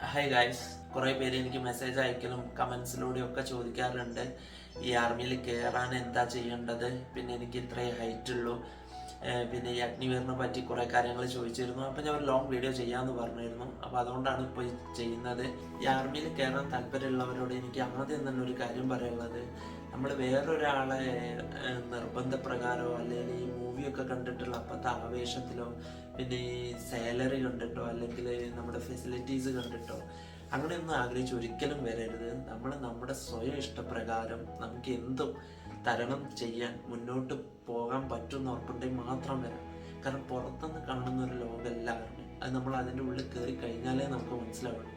Hi guys, കുറേ പേര് എനിക്ക് മെസ്സേജ് അയക്കലും കമൻസിലൂടെയൊക്കെ ചോദിക്കാറുണ്ട് ഈ ആർമിയിൽ കയറാൻ എന്താ ചെയ്യേണ്ടത്, പിന്നെ എനിക്ക് ഇത്രേ ഹൈറ്റ് ഉള്ളൂ, പിന്നെ ഈ അഗ്നിവീറിനെ പറ്റി കുറേ കാര്യങ്ങൾ ചോദിച്ചിരുന്നു. അപ്പോൾ ഞാൻ ഒരു ലോങ് വീഡിയോ ചെയ്യാമെന്ന് പറഞ്ഞിരുന്നു. അപ്പോൾ അതുകൊണ്ടാണ് ഇപ്പോൾ ചെയ്യുന്നത്. ഈ ആർമിയിൽ കയറാൻ താല്പര്യമുള്ളവരോട് എനിക്ക് ആദ്യം തന്നെ ഒരു കാര്യം പറയാനുള്ളത്, നമ്മൾ വേറൊരാളെ നിർബന്ധപ്രകാരമോ അല്ലെങ്കിൽ ഈ മൂവിയൊക്കെ കണ്ടിട്ടുള്ള അപ്പോഴത്തെ ആവേശത്തിലോ പിന്നെ ഈ സാലറി കണ്ടിട്ടോ അല്ലെങ്കിൽ നമ്മുടെ ഫെസിലിറ്റീസ് കണ്ടിട്ടോ അങ്ങനെയൊന്നും ആഗ്രഹിച്ച് ഒരിക്കലും വരരുത്. നമ്മൾ നമ്മുടെ സ്വയം ഇഷ്ടപ്രകാരം നമുക്ക് എന്തും തരണം ചെയ്യാൻ മുന്നോട്ട് പോകാൻ പറ്റുമെന്ന് ഉറപ്പുണ്ടെങ്കിൽ മാത്രം വരാം. കാരണം പുറത്തുനിന്ന് കാണുന്ന ഒരു ലോകമല്ല ആർമി. അത് നമ്മൾ അതിൻ്റെ ഉള്ളിൽ കയറി കഴിഞ്ഞാലേ നമുക്ക് മനസ്സിലാവുള്ളൂ.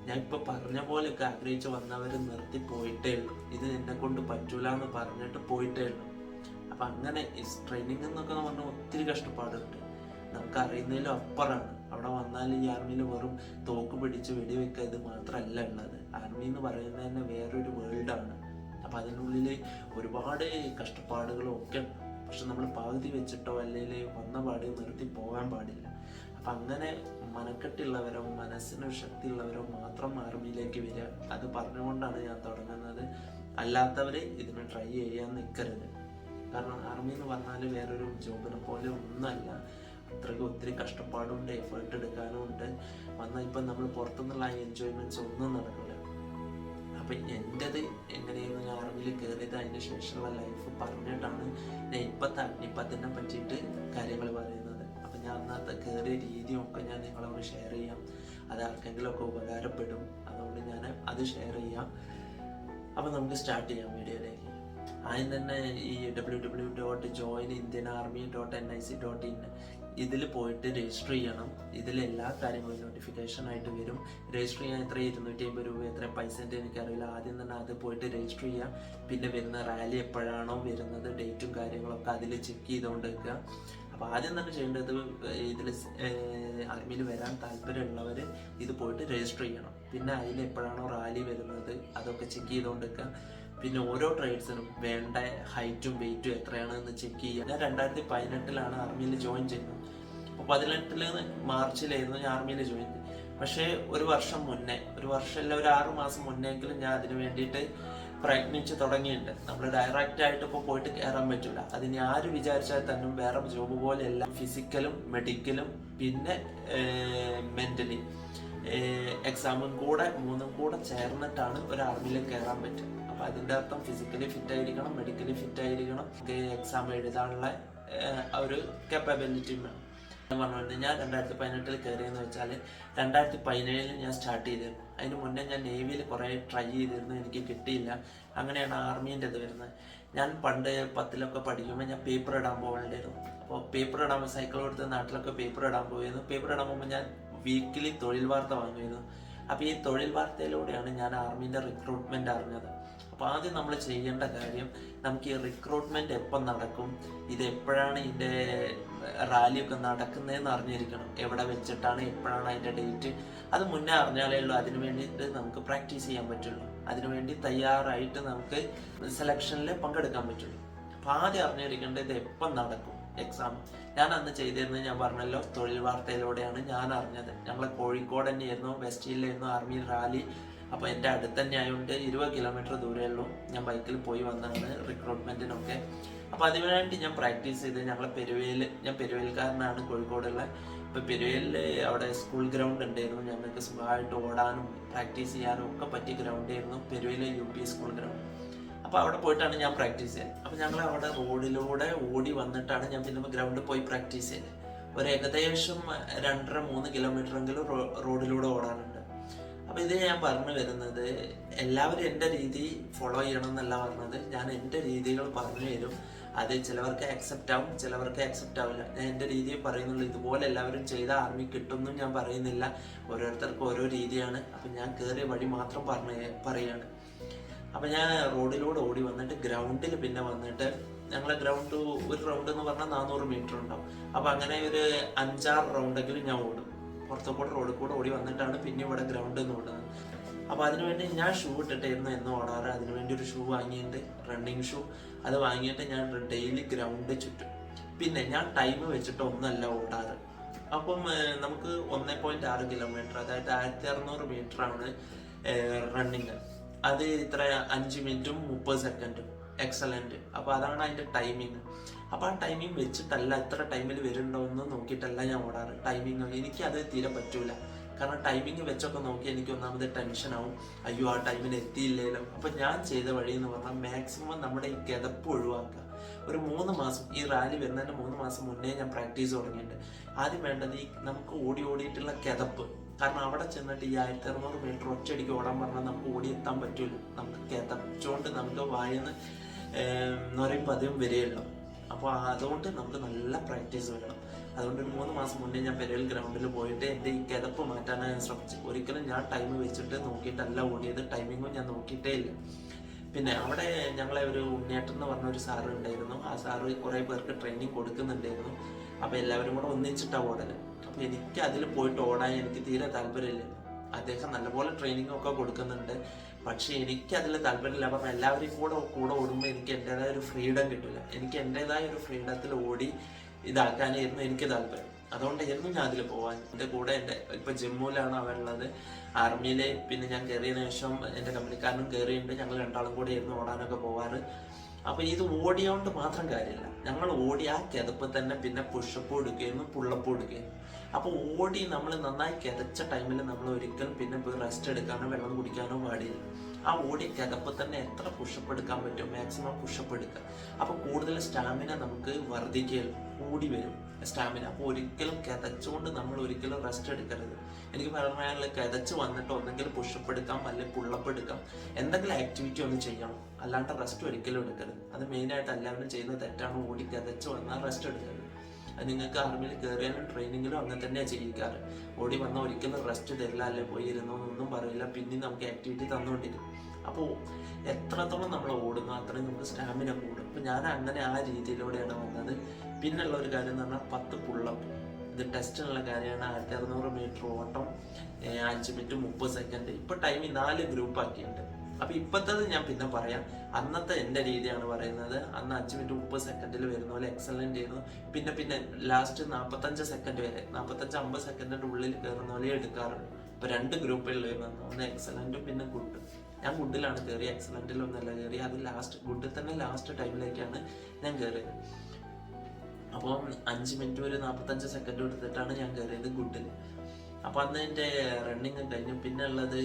ഞാൻ ഇപ്പോൾ പറഞ്ഞ പോലെയൊക്കെ ആഗ്രഹിച്ച് വന്നവർ നിർത്തി പോയിട്ടേ ഉള്ളൂ. ഇത് എന്നെ കൊണ്ട് പറ്റൂല എന്ന് പറഞ്ഞിട്ട് പോയിട്ടേ ഉള്ളൂ. അപ്പം അങ്ങനെ ട്രെയിനിങ് എന്നൊക്കെ പറഞ്ഞാൽ ഒത്തിരി കഷ്ടപ്പാടുണ്ട്. നമുക്കറിയുന്നതിലും അപ്പുറമാണ്. അവിടെ വന്നാൽ ഈ ആർമിയിൽ വെറും തോക്ക് പിടിച്ച് വെടിവെക്കുക ഇത് മാത്രമല്ല ഉള്ളത്. ആർമി എന്ന് പറയുന്നത് തന്നെ വേറൊരു വേൾഡാണ്. അപ്പം അതിനുള്ളിൽ ഒരുപാട് കഷ്ടപ്പാടുകളും ഒക്കെ ഉണ്ട്. പക്ഷെ നമ്മൾ പകുതി വെച്ചിട്ടോ അല്ലെങ്കിൽ വന്ന പാട് നിർത്തി പോകാൻ പാടില്ല. അപ്പം അങ്ങനെ മനക്കെട്ടുള്ളവരോ മനസ്സിനൊരു ശക്തിയുള്ളവരോ മാത്രം ആർമിയിലേക്ക് വരിക. അത് പറഞ്ഞുകൊണ്ടാണ് ഞാൻ തുടങ്ങുന്നത്. അല്ലാത്തവർ ഇതിന് ട്രൈ ചെയ്യാൻ നിൽക്കരുത്. കാരണം ആർമി എന്ന് പറഞ്ഞാൽ വേറൊരു ജോബിനെ പോലെ ഒന്നല്ല. അത്രയ്ക്ക് ഒത്തിരി കഷ്ടപ്പാടുണ്ട്, എഫേർട്ട് എടുക്കാനും ഉണ്ട്. വന്നാൽ ഇപ്പം നമ്മൾ പുറത്തുനിന്നുള്ള ആ എൻജോയ്മെൻറ്റ്സ് ഒന്നും നടക്കില്ല. അപ്പം എൻ്റെത് എങ്ങനെയായിരുന്നു ഞാൻ ആർമിയിൽ കയറിയത് അതിന് ശേഷമുള്ള ലൈഫ് പറഞ്ഞിട്ടാണ് ഞാൻ ഇപ്പോഴത്തെ അഗ്നിപഥിനെ പറ്റിയിട്ട് കാര്യങ്ങൾ പറയുന്നത്. അപ്പം ഞാൻ അന്നത്തെ കയറിയ രീതിയൊക്കെ ഞാൻ നിങ്ങളോട് ഷെയർ ചെയ്യാം. അത് ആർക്കെങ്കിലുമൊക്കെ ഉപകാരപ്പെടും. അതുകൊണ്ട് ഞാൻ അത് ഷെയർ ചെയ്യാം. അപ്പം നമുക്ക് സ്റ്റാർട്ട് ചെയ്യാം വീഡിയോയിലേക്ക്. ആദ്യം തന്നെ ഈ www.joinindianarmy.nic.in ഇതിൽ പോയിട്ട് രജിസ്റ്റർ ചെയ്യണം. ഇതിൽ എല്ലാ കാര്യങ്ങളും നോട്ടിഫിക്കേഷൻ ആയിട്ട് വരും. രജിസ്റ്റർ ചെയ്യാൻ എത്ര 250 രൂപ എത്ര പൈസൻ്റെ എനിക്കറിയില്ല. ആദ്യം തന്നെ അത് പോയിട്ട് രജിസ്റ്റർ ചെയ്യുക. പിന്നെ വരുന്ന റാലി എപ്പോഴാണോ വരുന്നത് ഡേറ്റും കാര്യങ്ങളൊക്കെ അതിൽ ചെക്ക് ചെയ്തുകൊണ്ട് വെക്കുക. അപ്പോൾ ആദ്യം തന്നെ ചെയ്യേണ്ടത് ഇതിൽ ആർമിയിൽ വരാൻ താല്പര്യമുള്ളവർ ഇത് പോയിട്ട് രജിസ്റ്റർ ചെയ്യണം. പിന്നെ അതിൽ എപ്പോഴാണോ റാലി വരുന്നത് അതൊക്കെ ചെക്ക് ചെയ്തുകൊണ്ട് വെക്കുക. പിന്നെ ഓരോ ട്രേഡ്സിനും വേണ്ട ഹൈറ്റും വെയിറ്റും എത്രയാണെന്ന് ചെക്ക് ചെയ്യുക. ഞാൻ 2018 ആർമിയിൽ ജോയിൻ ചെയ്യുന്നത്. അപ്പോൾ 2018 മാർച്ചിലായിരുന്നു ഞാൻ ആർമിയിൽ ജോയിൻ ചെയ്തത്. പക്ഷേ ഒരു വർഷമല്ല ഒരു 6 മാസം മുന്നെങ്കിലും ഞാൻ അതിന് വേണ്ടിയിട്ട് പ്രയത്നിച്ച് തുടങ്ങിയിട്ടുണ്ട്. നമ്മൾ ഡയറക്റ്റ് ആയിട്ട് ഇപ്പോൾ പോയിട്ട് കയറാൻ പറ്റില്ല. അതിന് ആര് വിചാരിച്ചാൽ തന്നെ വേറെ ജോബ് പോലെയല്ല. ഫിസിക്കലും മെഡിക്കലും പിന്നെ മെൻ്റലി എക്സാമും കൂടെ 3 കൂടെ ചേർന്നിട്ടാണ് ഒരു ആർമിയിൽ കയറാൻ പറ്റുക. അപ്പോൾ അതിൻ്റെ അർത്ഥം ഫിസിക്കലി ഫിറ്റ് ആയിരിക്കണം, മെഡിക്കലി ഫിറ്റ് ആയിരിക്കണം, എക്സാം എഴുതാനുള്ള ഒരു കേപ്പബിലിറ്റി വേണം. ഞാൻ പറഞ്ഞിട്ടുണ്ട് ഞാൻ 2018 കയറിയെന്ന് വെച്ചാൽ 2017 ഞാൻ സ്റ്റാർട്ട് ചെയ്തിരുന്നു. അതിന് മുന്നേ ഞാൻ നേവിയിൽ കുറേ ട്രൈ ചെയ്തിരുന്നു, എനിക്ക് കിട്ടിയില്ല. അങ്ങനെയാണ് ആർമീൻ്റെ ഇത് വരുന്നത്. ഞാൻ പണ്ട് 10ലൊക്കെ പഠിക്കുമ്പോൾ ഞാൻ പേപ്പർ ഇടാൻ പോകേണ്ടിയിരുന്നു. അപ്പോൾ പേപ്പർ ഇടാൻ സൈക്കിൾ കൊടുത്ത് നാട്ടിലൊക്കെ പേപ്പർ ഇടാൻ പോയിരുന്നു. പേപ്പർ ഇടാൻ പോകുമ്പോൾ ഞാൻ വീക്കിലി തൊഴിൽ വാർത്ത വാങ്ങിയിരുന്നു. അപ്പോൾ ഈ തൊഴിൽ വാർത്തയിലൂടെയാണ് ഞാൻ ആർമീൻ്റെ റിക്രൂട്ട്മെൻറ്റ് അറിഞ്ഞത്. അപ്പോൾ ആദ്യം നമ്മൾ ചെയ്യേണ്ട കാര്യം, നമുക്ക് ഈ റിക്രൂട്ട്മെൻറ്റ് എപ്പം നടക്കും, ഇത് എപ്പോഴാണ് ഇതിൻ്റെ റാലിയൊക്കെ നടക്കുന്നതെന്ന് അറിഞ്ഞിരിക്കണം. എവിടെ വെച്ചിട്ടാണ്, എപ്പോഴാണ് അതിൻ്റെ ഡേറ്റ്, അത് മുന്നേ അറിഞ്ഞാലേ ഉള്ളൂ അതിന് വേണ്ടിയിട്ട് നമുക്ക് പ്രാക്ടീസ് ചെയ്യാൻ പറ്റുള്ളൂ. അതിനുവേണ്ടി തയ്യാറായിട്ട് നമുക്ക് സെലക്ഷനിൽ പങ്കെടുക്കാൻ പറ്റുള്ളൂ. അപ്പോൾ ആദ്യം അറിഞ്ഞിരിക്കേണ്ടത് ഇത് എപ്പം നടക്കും എക്സാം. ഞാൻ അന്ന് ചെയ്തിരുന്നത് ഞാൻ പറഞ്ഞല്ലോ തൊഴിൽ വാർത്തയിലൂടെയാണ് ഞാൻ അറിഞ്ഞത്. ഞങ്ങൾ കോഴിക്കോട് തന്നെയായിരുന്നു, വെസ്റ്റ് ഹില്ലായിരുന്നു ആർമി റാലി. അപ്പോൾ എൻ്റെ അടുത്ത് തന്നെ ആയതുകൊണ്ട് 20 കിലോമീറ്റർ ദൂരമേ ഉള്ളൂ. ഞാൻ ബൈക്കിൽ പോയി വന്നതാണ് റിക്രൂട്ട്മെൻറ്റിനൊക്കെ. അപ്പോൾ അതിനുവേണ്ടി ഞാൻ പ്രാക്ടീസ് ചെയ്ത് ഞാൻ പെരുവേൽക്കാരനാണ്, കോഴിക്കോടുള്ള. ഇപ്പോൾ പെരുവേലിൽ അവിടെ സ്കൂൾ ഗ്രൗണ്ട് ഉണ്ടായിരുന്നു. ഞങ്ങൾക്ക് സുഖമായിട്ട് ഓടാനും പ്രാക്ടീസ് ചെയ്യാനും ഒക്കെ പറ്റിയ ഗ്രൗണ്ടായിരുന്നു പെരുവേൽ UP സ്കൂൾ ഗ്രൗണ്ട്. അപ്പോൾ അവിടെ പോയിട്ടാണ് ഞാൻ പ്രാക്ടീസ് ചെയ്യുന്നത്. അപ്പോൾ ഞങ്ങൾ അവിടെ റോഡിലൂടെ ഓടി വന്നിട്ടാണ് ഞാൻ പിന്നെ ഗ്രൗണ്ടിൽ പോയി പ്രാക്ടീസ് ചെയ്യുന്നത്. ഒരു ഏകദേശം 2.5-3 കിലോമീറ്ററെങ്കിലും റോഡിലൂടെ ഓടാനുണ്ട്. അപ്പോൾ ഇത് ഞാൻ പറഞ്ഞു വരുന്നത്, എല്ലാവരും എൻ്റെ രീതി ഫോളോ ചെയ്യണം എന്നല്ല പറഞ്ഞത്. ഞാൻ എൻ്റെ രീതികൾ പറഞ്ഞു തരും. അത് ചിലവർക്ക് ആക്സെപ്റ്റ് ആവും, ചിലവർക്ക് ആക്സെപ്റ്റ് ആവില്ല. ഞാൻ എൻ്റെ രീതിയെ പറയുന്നുള്ളൂ. ഇതുപോലെ എല്ലാവരും ചെയ്ത ആർമി കിട്ടുമെന്നും ഞാൻ പറയുന്നില്ല. ഓരോരുത്തർക്കും ഓരോ രീതിയാണ്. അപ്പം ഞാൻ കയറിയ വഴി മാത്രം പറയുകയാണ്. അപ്പം ഞാൻ റോഡിലൂടെ ഓടി വന്നിട്ട് ഗ്രൗണ്ടിൽ പിന്നെ വന്നിട്ട് ഞങ്ങളെ ഗ്രൗണ്ട് ഒരു റൗണ്ട് എന്ന് പറഞ്ഞാൽ 400 മീറ്റർ ഉണ്ടാവും. അപ്പം അങ്ങനെ ഒരു 5-6 റൗണ്ടെങ്കിലും ഞാൻ ഓടും. പുറത്തുകൂടെ റോഡിൽ കൂടെ ഓടി വന്നിട്ടാണ് പിന്നെ ഇവിടെ ഗ്രൗണ്ട് എന്ന് ഓടുന്നത്. അപ്പോൾ അതിനുവേണ്ടി ഞാൻ ഷൂ ഇട്ടിട്ടായിരുന്നു എന്ന് ഓടാറ്. അതിനുവേണ്ടി ഒരു ഷൂ വാങ്ങിയിട്ട്, റണ്ണിങ് ഷൂ, അത് വാങ്ങിയിട്ട് ഞാൻ ഡെയിലി ഗ്രൗണ്ട് ചുറ്റും. പിന്നെ ഞാൻ ടൈം വെച്ചിട്ട് ഒന്നല്ല ഓടാറ്. അപ്പം നമുക്ക് 1.6 കിലോമീറ്റർ, അതായത് 1600 മീറ്റർ ആണ് റണ്ണിങ്. അത് ഇത്ര 5 മിനിറ്റും 30 സെക്കൻഡും. എക്സലന്റ്. അപ്പൊ അതാണ് അതിന്റെ ടൈമിങ്. അപ്പൊ ആ ടൈമിങ് വെച്ചിട്ടല്ല, എത്ര ടൈമിൽ വരുന്നുണ്ടോ എന്ന് നോക്കിയിട്ടല്ല ഞാൻ ഓടാറ്. ടൈമിങ് എനിക്ക് അത് തീരെ പറ്റൂല. കാരണം ടൈമിങ് വെച്ചൊക്കെ നോക്കി എനിക്ക് ഒന്നാമത് ടെൻഷനാവും, അയ്യോ ആ ടൈമിന് എത്തിയില്ലല്ലോ. അപ്പൊ ഞാൻ ചെയ്ത വഴി എന്ന് പറഞ്ഞാൽ മാക്സിമം നമ്മുടെ ഈ കിതപ്പ് ഒഴിവാക്കുക. ഒരു 3 മാസം, ഈ റാലി വരുന്നതിന്റെ 3 മാസം മുന്നേ ഞാൻ പ്രാക്ടീസ് തുടങ്ങിയിട്ടുണ്ട്. ആദ്യം വേണ്ടത് ഈ നമുക്ക് ഓടിയിട്ടുള്ള കിതപ്പ്. കാരണം അവിടെ ചെന്നിട്ട് ഈ 1600 മീറ്റർ ഒറ്റയടിക്ക് ഓടാൻ പറഞ്ഞാൽ നമുക്ക് ഓടിയെത്താൻ പറ്റൂല. നമുക്ക് കിതച്ചുകൊണ്ട് നമുക്ക് വായന്ന് നൊരയും പതിവും വരികയുള്ളൂ. അപ്പോൾ അതുകൊണ്ട് നമുക്ക് നല്ല പ്രാക്ടീസ് വേണം. അതുകൊണ്ട് ഒരു 3 മാസം മുന്നേ ഞാൻ പെരേൽ ഗ്രൗണ്ടിൽ പോയിട്ട് എൻ്റെ ഈ കിതപ്പ് മാറ്റാനാണ് ഞാൻ ശ്രമിച്ചത്. ഒരിക്കലും ഞാൻ ടൈം വെച്ചിട്ട് നോക്കിയിട്ടല്ല ഓടിയത്, ടൈമിങ്ങും ഞാൻ നോക്കിയിട്ടേ ഇല്ല. പിന്നെ അവിടെ ഞങ്ങളെ ഒരു ഉണ്ണിയേട്ടൻ എന്ന് പറഞ്ഞ ഒരു സാറ് ഉണ്ടായിരുന്നു. ആ സാറ് കുറേ പേർക്ക് ട്രെയിനിങ് കൊടുക്കുന്നുണ്ടായിരുന്നു. അപ്പോൾ എല്ലാവരും കൂടെ ഒന്നിച്ചിട്ടാണ് ഓടല്. അപ്പോൾ എനിക്ക് അതിൽ പോയിട്ട് ഓടാൻ എനിക്ക് തീരെ താല്പര്യമില്ല. അദ്ദേഹം നല്ലപോലെ ട്രെയിനിങ് ഒക്കെ കൊടുക്കുന്നുണ്ട്, പക്ഷെ എനിക്ക് അതിൽ താല്പര്യമില്ല. പറഞ്ഞാൽ എല്ലാവരെയും കൂടെ ഓടുമ്പോൾ എനിക്ക് എൻ്റെതായ ഒരു ഫ്രീഡം കിട്ടില്ല. എനിക്ക് എൻ്റെതായ ഒരു ഫ്രീഡത്തിൽ ഓടി ഇതാക്കാനായിരുന്നു എനിക്ക് താല്പര്യം. അതുകൊണ്ടായിരുന്നു ഞാൻ അതിൽ പോവാൻ. എൻ്റെ കൂടെ ഇപ്പൊ ജമ്മുവിലാണ് അവരുള്ളത്, ആർമിയില്. പിന്നെ ഞാൻ കയറിയതിനു ശേഷം എൻ്റെ കമ്പനിക്കാരനും കയറിയിട്ടുണ്ട്. ഞങ്ങൾ രണ്ടാളും കൂടെ ആയിരുന്നു ഓടാനൊക്കെ പോവാറ്. അപ്പൊ ഇത് ഓടിയോണ്ട് മാത്രം കാര്യമില്ല. ഞങ്ങൾ ഓടി ആ കിതപ്പ് തന്നെ പിന്നെ പുഷപ്പ് എടുക്കുകയായിരുന്നു, പുള്ളപ്പ് എടുക്കുകയായിരുന്നു. അപ്പൊ ഓടി നമ്മൾ നന്നായി കിതച്ച ടൈമിൽ നമ്മൾ ഒരിക്കലും പിന്നെ പോയി റെസ്റ്റ് എടുക്കാനോ വെള്ളം കുടിക്കാനോ പാടില്ല. ആ ഓടി കിതപ്പ് തന്നെ എത്ര പുഷപ്പ് എടുക്കാൻ പറ്റും മാക്സിമം പുഷപ്പ് എടുക്കുക. അപ്പൊ കൂടുതൽ സ്റ്റാമിന നമുക്ക് വർദ്ധിക്കുകയും കൂടി വരും സ്റ്റാമിന. അപ്പോൾ ഒരിക്കലും കിതച്ചുകൊണ്ട് നമ്മൾ ഒരിക്കലും റെസ്റ്റ് എടുക്കരുത്. എനിക്ക് പറയാനുള്ള കിതച്ച് വന്നിട്ട് ഒന്നെങ്കിൽ പുഷപ്പ് എടുക്കാം, അല്ലെങ്കിൽ പുള്ളപ്പ് എടുക്കാം, എന്തെങ്കിലും ആക്ടിവിറ്റി ഒന്ന് ചെയ്യണം. അല്ലാണ്ട് റെസ്റ്റ് ഒരിക്കലും എടുക്കരുത്. അത് മെയിനായിട്ട് എല്ലാവരും ചെയ്യുന്ന തെറ്റാണ്. ഓടി കിതച്ച് വന്നാൽ റെസ്റ്റ് എടുക്കരുത്. അത് നിങ്ങൾക്ക് ആർമിയിൽ കയറിയാലും ട്രെയിനിങ്ങിലും അങ്ങനെ തന്നെയാണ് ചെയ്യിക്കാറ്. ഓടി വന്നാൽ ഒരിക്കലും റെസ്റ്റ് തരില്ല, അല്ലെ പോയി ഇരുന്നോന്നൊന്നും പറയില്ല, പിന്നെ നമുക്ക് ആക്ടിവിറ്റി തന്നുകൊണ്ടിരിക്കും. അപ്പോൾ എത്രത്തോളം നമ്മൾ ഓടുന്നു അത്രയും നമുക്ക് സ്റ്റാമിന കൂടും. അപ്പം ഞാൻ അങ്ങനെ ആ രീതിയിലൂടെയാണ് വന്നത്. പിന്നുള്ള ഒരു കാര്യം എന്ന് പറഞ്ഞാൽ 10 പുള്ളപ്പ്. ഇത് ടെസ്റ്റിനുള്ള കാര്യമാണ്. 1600 മീറ്റർ ഓട്ടം 5 മിനിറ്റ് 30 സെക്കൻഡ്. ഇപ്പൊ ടൈമിൽ 4 ഗ്രൂപ്പ് ആക്കിയിട്ടുണ്ട്. അപ്പൊ ഇപ്പത്തത് ഞാൻ പിന്നെ പറയാം. അന്നത്തെ എന്റെ രീതിയാണ് പറയുന്നത്. അന്ന് 5 മിനിറ്റ് 30 സെക്കൻഡിൽ വരുന്ന പോലെ എക്സലന്റ് ആയിരുന്നു. പിന്നെ ലാസ്റ്റ് 45 സെക്കൻഡ് വരെ, 45-50 സെക്കൻഡിന്റെ ഉള്ളിൽ കയറുന്ന പോലെ എടുക്കാറുണ്ട്. ഇപ്പൊ 2 ഗ്രൂപ്പുകളിൽ വന്നു, ഒന്ന് എക്സലന്റും പിന്നെ ഗുഡ്. ഞാൻ ഗുഡിലാണ് കയറി, എക്സലന്റിലൊന്നല്ല കയറി. അത് ലാസ്റ്റ് ഗുഡിൽ തന്നെ ലാസ്റ്റ് ടൈമിലേക്കാണ് ഞാൻ കയറിയത്. അപ്പം 5 മിനിറ്റ് ഒരു 45 സെക്കൻഡ് എടുത്തിട്ടാണ് ഞാൻ കയറിയത് ഗുഡിൽ. അപ്പൊ അന്ന് എൻ്റെ റണ്ണിങ് കഴിഞ്ഞു. പിന്നെ ഉള്ളത്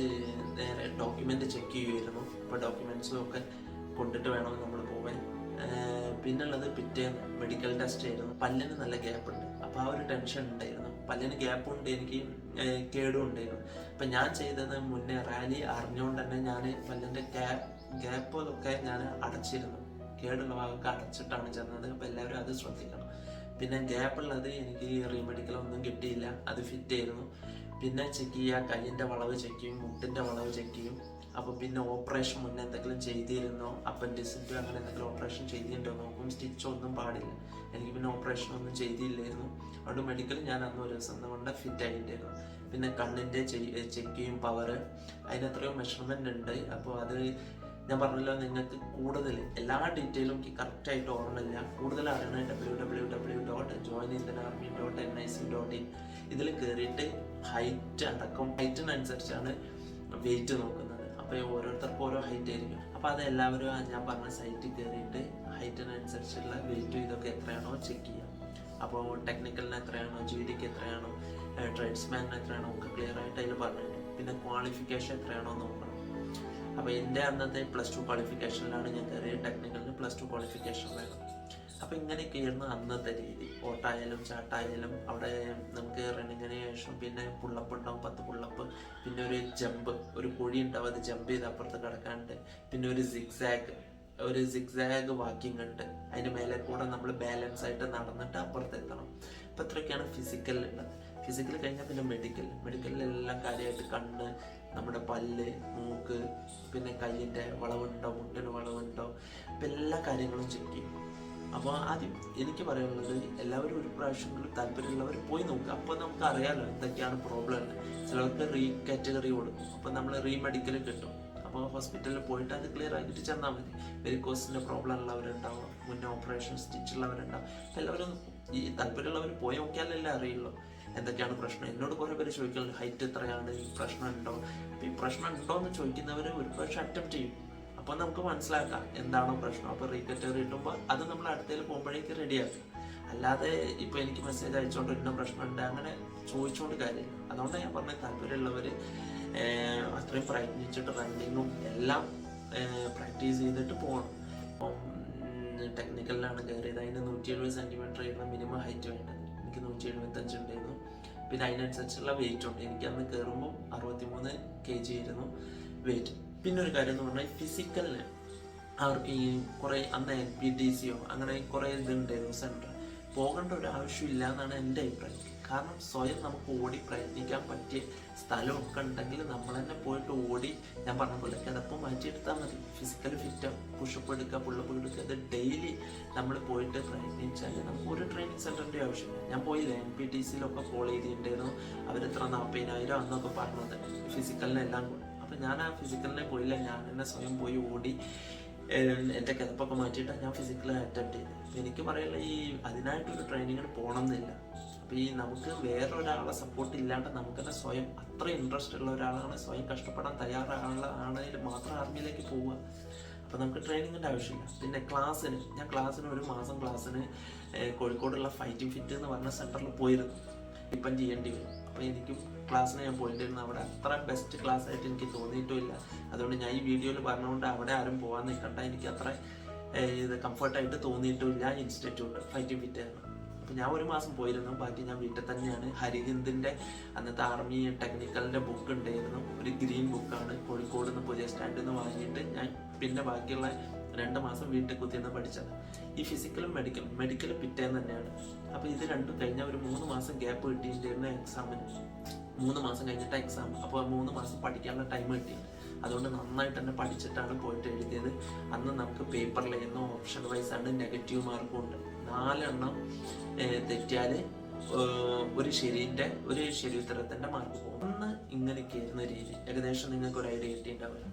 നേരെ ഡോക്യുമെന്റ് ചെക്ക് ചെയ്യുമായിരുന്നു. ഇപ്പൊ ഡോക്യുമെന്റ്സും ഒക്കെ കൊണ്ടിട്ട് വേണം നമ്മൾ പോവാൻ. പിന്നുള്ളത് പിറ്റേന്ന് മെഡിക്കൽ ടെസ്റ്റ് ആയിരുന്നു. പല്ലിന് നല്ല ഗ്യാപ്പ് ഉണ്ട്. അപ്പൊ ആ ഒരു ടെൻഷൻ ഉണ്ടായിരുന്നു. പല്ലിന് ഗ്യാപ്പും ഉണ്ട്, എനിക്ക് കേടും ഉണ്ടായിരുന്നു. അപ്പൊ ഞാൻ ചെയ്തത് മുന്നേ റാലി അറിഞ്ഞുകൊണ്ട് തന്നെ ഞാൻ പല്ലിന്റെ ഗ്യാപ്പൊക്കെ ഞാൻ അടച്ചിരുന്നു. കേടുള്ള ഭാഗമൊക്കെ അടച്ചിട്ടാണ് ചെന്നത്. അപ്പൊ എല്ലാവരും അത് ശ്രദ്ധിക്കണം. പിന്നെ ഗ്യാപ്പുള്ളത് എനിക്ക് റീമെഡിക്കലൊന്നും കിട്ടിയില്ല, അത് ഫിറ്റ് ആയിരുന്നു. പിന്നെ ചെക്ക് ചെയ്യുക, കയ്യിൻ്റെ വളവ് ചെക്ക് ചെയ്യും, മുട്ടിൻ്റെ വളവ് ചെക്ക് ചെയ്യും. അപ്പോൾ പിന്നെ ഓപ്പറേഷൻ മുന്നേ എന്തെങ്കിലും ചെയ്തിരുന്നോ, അപ്പൻഡിസിൻ്റെ അങ്ങനെ എന്തെങ്കിലും ഓപ്പറേഷൻ ചെയ്തിട്ടുണ്ടോ നോക്കും. സ്റ്റിച്ചൊന്നും പാടില്ല. എനിക്ക് പിന്നെ ഓപ്പറേഷൻ ഒന്നും ചെയ്തില്ലായിരുന്നു. അതുകൊണ്ട് മെഡിക്കൽ ഞാൻ അന്ന് ഒരു ദിവസം കൊണ്ട് ഫിറ്റ് ആയിട്ടായിരുന്നു. പിന്നെ കണ്ണിൻ്റെ ചെക്ക് ചെയ്യും, പവർ, അതിനെത്രയോ മെഷർമെൻ്റ് ഉണ്ട്. അപ്പോൾ അത് ഞാൻ പറഞ്ഞല്ലോ, നിങ്ങൾക്ക് കൂടുതൽ എല്ലാ ഡീറ്റെയിലും എനിക്ക് കറക്റ്റായിട്ട് ഓർമ്മയില്ല. കൂടുതൽ അറിയണ www.joinindianarmy.nic.in ഇതിൽ കയറിയിട്ട് ഹൈറ്റ് അടക്കം, ഹൈറ്റിനനുസരിച്ചാണ് വെയിറ്റ് നോക്കുന്നത്. അപ്പോൾ ഓരോരുത്തർക്കും ഓരോ ഹൈറ്റ് ആയിരിക്കും. അപ്പോൾ അത് എല്ലാവരും ഞാൻ പറഞ്ഞ സൈറ്റിൽ കയറിയിട്ട് ഹൈറ്റിനനുസരിച്ചുള്ള വെയിറ്റും ഇതൊക്കെ എത്രയാണോ ചെക്ക് ചെയ്യാം. അപ്പോൾ ടെക്നിക്കലിന് എത്രയാണോ, GDക്ക് എത്രയാണോ, ട്രേഡ്സ്മാനിന് എത്രയാണോ ഒക്കെ ക്ലിയർ ആയിട്ട് അതിൽ പറഞ്ഞിട്ടുണ്ട്. പിന്നെ ക്വാളിഫിക്കേഷൻ എത്രയാണോ നോക്കണം. അപ്പോൾ എൻ്റെ അന്നത്തെ +2 ക്വാളിഫിക്കേഷനിലാണ് ഞാൻ കയറിയത്. ടെക്നിക്കലിന് +2 ക്വാളിഫിക്കേഷൻ വേണം. അപ്പോൾ ഇങ്ങനെയൊക്കെയായിരുന്നു അന്നത്തെ രീതി. ഓട്ടായാലും ചാട്ടായാലും അവിടെ നമുക്ക് റണ്ണിങ്ങിന് ശേഷം പിന്നെ പുള്ളപ്പ് ഉണ്ടാവും, 10 പുള്ളപ്പ്. പിന്നെ ഒരു ജമ്പ്, ഒരു കുഴി ഉണ്ടാവും, അത് ജമ്പ് ചെയ്ത് അപ്പുറത്ത് കിടക്കാനുണ്ട്. പിന്നെ ഒരു സിഗ്സാഗ് വാക്കിംഗ് ഉണ്ട്. അതിൻ്റെ മേലെ കൂടെ നമ്മൾ ബാലൻസ് ആയിട്ട് നടന്നിട്ട് അപ്പുറത്തെത്തണം. അപ്പോൾ ഇത്രയൊക്കെയാണ് ഫിസിക്കലിലുള്ളത്. ഫിസിക്കൽ കഴിഞ്ഞാൽ പിന്നെ മെഡിക്കലിലെല്ലാം കാര്യമായിട്ട് കണ്ണ്, നമ്മുടെ പല്ല്, മൂക്ക്, പിന്നെ കയ്യിൻ്റെ വളവുണ്ടോ, മുട്ടിന് വളവുണ്ടോ, അപ്പം എല്ലാ കാര്യങ്ങളും ചെക്ക് ചെയ്യും. അപ്പോൾ ആദ്യം എനിക്ക് പറയാനുള്ളത്, എല്ലാവരും ഒരു പ്രാവശ്യമെങ്കിലും താല്പര്യമുള്ളവർ പോയി നോക്കുക. അപ്പോൾ നമുക്ക് അറിയാമല്ലോ എന്തൊക്കെയാണ് പ്രോബ്ലം. ചിലവർക്ക് കാറ്റഗറി കൊടുക്കും. അപ്പോൾ നമ്മൾ റീമെഡിക്കൽ കിട്ടും. അപ്പോൾ ഹോസ്പിറ്റലിൽ പോയിട്ട് അത് ക്ലിയർ ആക്കിയിട്ട് ചെന്നാൽ മതി. വെരിക്കോസിൻ്റെ പ്രോബ്ലം ഉള്ളവരുണ്ടാവും, മുന്നേ ഓപ്പറേഷൻ സ്റ്റിച്ച് ഉള്ളവരുണ്ടാവും. അപ്പോൾ എല്ലാവരും ഈ താല്പര്യമുള്ളവർ പോയി നോക്കിയാലല്ലേ അറിയുള്ളൂ. എന്തൊക്കെയാണ് പ്രശ്നം. എന്നോട് കുറേ പേര് ചോദിക്കുന്നുണ്ട് ഹൈറ്റ് എത്രയാണ്, പ്രശ്നമുണ്ടോ. അപ്പം ഈ പ്രശ്നം ഉണ്ടോ എന്ന് ചോദിക്കുന്നവർ ഒരുപക്ഷെ അറ്റംപ്റ്റ് ചെയ്യും. അപ്പോൾ നമുക്ക് മനസ്സിലാക്കാം എന്താണോ പ്രശ്നം. അപ്പോൾ റീകറ്ററി കിട്ടുമ്പോൾ അത് നമ്മൾ അടുത്തതിൽ പോകുമ്പോഴേക്ക് റെഡിയാക്കുക. അല്ലാതെ ഇപ്പോൾ എനിക്ക് മെസ്സേജ് അയച്ചുകൊണ്ട് ഇന്ന പ്രശ്നമുണ്ട് അങ്ങനെ ചോദിച്ചുകൊണ്ട് കാര്യമില്ല. അതുകൊണ്ടാണ് ഞാൻ പറഞ്ഞത് താല്പര്യമുള്ളവർ അത്രയും പ്രയത്നിച്ചിട്ട് റണ്ണിങ്ങും എല്ലാം പ്രാക്ടീസ് ചെയ്തിട്ട് പോകണം. അപ്പം ടെക്നിക്കലിലാണ് കയറിയത്. അതിന് 170 സെൻറ്റിമീറ്റർ ആയിരുന്നു മിനിമം ഹൈറ്റ് വേണ്ടത്. എനിക്ക് 175 ഉണ്ടായിരുന്നു. പിന്നെ അതിനനുസരിച്ചുള്ള വെയിറ്റ് ഉണ്ട്. എനിക്ക് അന്ന് കയറുമ്പോൾ 63 kg ആയിരുന്നു വെയിറ്റ്. പിന്നെ ഒരു കാര്യം എന്ന് പറഞ്ഞാൽ ഫിസിക്കലിന് അവർക്ക് ഈ കുറേ അന്ന് NPTCയോ അങ്ങനെ കുറേ ഇതുണ്ടായിരുന്നു സെൻറ്റർ. പോകേണ്ട ഒരു ആവശ്യമില്ല എന്നാണ് എൻ്റെ അഭിപ്രായം. കാരണം സ്വയം നമുക്ക് ഓടി പ്രയത്നിക്കാൻ പറ്റിയ സ്ഥലമൊക്കെ ഉണ്ടെങ്കിൽ നമ്മൾ തന്നെ പോയിട്ട് ഓടി, ഞാൻ പറഞ്ഞ പോലെ കിടപ്പ് മാറ്റിയെടുത്താൽ മതി. ഫിസിക്കലി ഫിറ്റ്, പുഷപ്പ് എടുക്കുക, പുള്ളപ്പ് എടുക്കുക, അത് ഡെയിലി നമ്മൾ പോയിട്ട് പ്രയത്നിച്ചാൽ നമുക്ക് ഒരു ട്രെയിനിങ് സെൻറ്ററിൻ്റെ ആവശ്യമില്ല. ഞാൻ പോയില്ല, NPTCയിലൊക്കെ ഫോളോ ചെയ്തിട്ടുണ്ടായിരുന്നു. അവരെത്ര 40,000 അന്നൊക്കെ പറഞ്ഞത് ഫിസിക്കലിനെല്ലാം കൂടെ. അപ്പം ഞാൻ ആ ഫിസിക്കലിനെ പോയില്ല, ഞാൻ തന്നെ സ്വയം പോയി ഓടി എൻ്റെ കിതപ്പൊക്കെ മാറ്റിയിട്ടാണ് ഞാൻ ഫിസിക്കൽ അറ്റംപ്റ്റ് ചെയ്തത്. എനിക്ക് പറയില്ല ഈ അതിനായിട്ടൊരു ട്രെയിനിങ്ങിന് പോകണം എന്നില്ല. അപ്പോൾ ഈ നമുക്ക് വേറൊരാളെ സപ്പോർട്ട് ഇല്ലാണ്ട് നമുക്ക് തന്നെ സ്വയം അത്ര ഇൻട്രസ്റ്റ് ഉള്ള ഒരാളാണ്, സ്വയം കഷ്ടപ്പെടാൻ തയ്യാറാണെങ്കിൽ മാത്രം ആർമിയിലേക്ക് പോവുക. അപ്പോൾ നമുക്ക് ട്രെയിനിങ്ങിൻ്റെ ആവശ്യമില്ല. പിന്നെ ഞാൻ ഒരു മാസം ക്ലാസ്സിന് കോഴിക്കോടുള്ള ഫൈറ്റിംഗ് ഫിറ്റ് എന്ന് പറഞ്ഞ സെൻറ്ററിൽ പോയിരുന്നു. ഇപ്പം ചെയ്യേണ്ടി വരും. അപ്പോൾ എനിക്കും ക്ലാസ്സിന് ഞാൻ പോയിട്ടിരുന്നു. അവിടെ അത്ര ബെസ്റ്റ് ക്ലാസ് ആയിട്ട് എനിക്ക് തോന്നിയിട്ടുമില്ല. അതുകൊണ്ട് ഞാൻ ഈ വീഡിയോയിൽ പറഞ്ഞുകൊണ്ട് അവിടെ ആരും പോകാൻ നിൽക്കണ്ട, എനിക്ക് അത്ര ഇത് കംഫർട്ടായിട്ട് തോന്നിയിട്ടുമില്ല. ഇൻസ്റ്റിറ്റ്യൂട്ട് ഫൈറ്റിംഗ് ഫിറ്റ് ആയിരുന്നു. അപ്പോൾ ഞാൻ ഒരു മാസം പോയിരുന്നു. ബാക്കി ഞാൻ വീട്ടിൽ തന്നെയാണ്. ഹരിഹിന്ദിൻ്റെ അന്നത്തെ ആർമി ടെക്നിക്കലിൻ്റെ ബുക്ക് ഉണ്ടായിരുന്നു. ഒരു ഗ്രീൻ ബുക്കാണ് കോഴിക്കോട് നിന്ന് പുതിയ സ്റ്റാൻഡിൽ നിന്ന് വാങ്ങിയിട്ട് ഞാൻ പിന്നെ ബാക്കിയുള്ള 2 മാസം വീട്ടിൽ കുത്തിയെന്ന് പഠിച്ചത്. ഈ ഫിസിക്കലും മെഡിക്കലും പിറ്റേന്ന് തന്നെയാണ്. അപ്പോൾ ഇത് രണ്ടും കഴിഞ്ഞ ഒരു 3 മാസം ഗ്യാപ്പ് കിട്ടിയിട്ടുണ്ടായിരുന്നു എക്സാമിന്. 3 മാസം കഴിഞ്ഞിട്ട് എക്സാം. അപ്പോൾ 3 മാസം പഠിക്കാനുള്ള ടൈം കിട്ടി. അതുകൊണ്ട് നന്നായിട്ട് തന്നെ പഠിച്ചിട്ടാണ് പോയിട്ട് എഴുതിയത്. അന്ന് നമുക്ക് പേപ്പറിലായിരുന്നു ഓപ്ഷൻ വൈസ് ആണ്, നെഗറ്റീവ് മാർക്കും ഉണ്ട്. 4 എണ്ണം തെറ്റിയാൽ ഒരു ശരി ഉത്തരത്തിൻ്റെ മാർക്ക് പോകും. ഒന്ന് ഇങ്ങനെയൊക്കെയായിരുന്നു രീതി. ഏകദേശം നിങ്ങൾക്ക് ഒരു ഐഡിയ കിട്ടിയിട്ടുണ്ടാവില്ല.